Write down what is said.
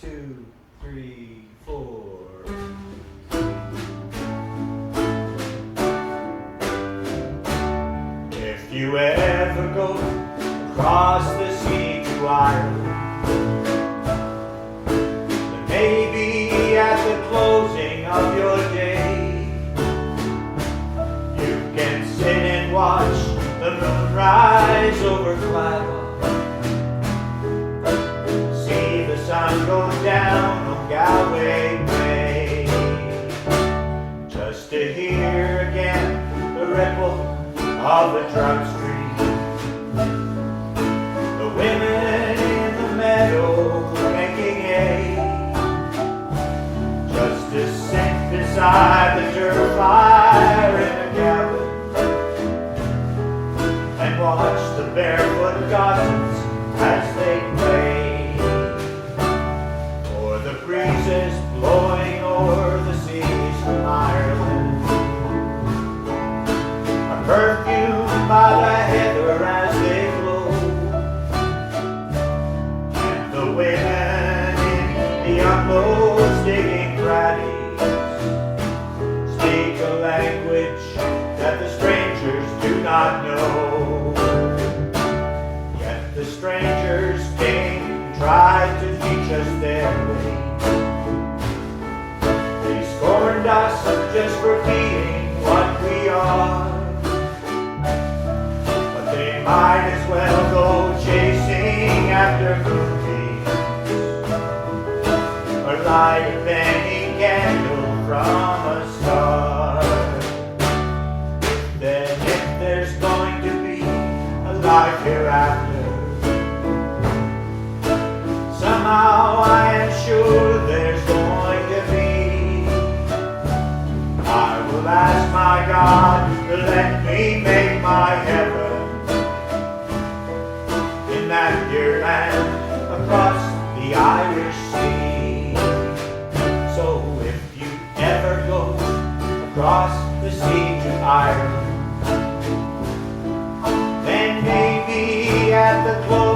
2, 3, 4. If you ever go across the sea to Ireland, then maybe at the closing of your day, you can sit and watch the moon rise over Playalong. See the sun go down on Galway Bay, just to hear again the ripple of the trout stream, the women in the meadow making hay, just to sit beside the dirt fire in a cabin and watch the barefoot gossips as they play, or the breezes blowing o'er the seas from Ireland, perfumed by the heather as they blow, and the women in the uplands digging craddies speak a language that the strangers do not know. Yet the strangers came and tried to teach us their way. They scorned us just for being what we are. Might as well go chasing after moonbeams, or light a penny candle from a star. Then if there's going to be a life hereafter, somehow I am sure there's going to be. I will ask my God to let me make my heaven that dear land across the Irish Sea. So if you ever go across the sea to Ireland, then maybe at the close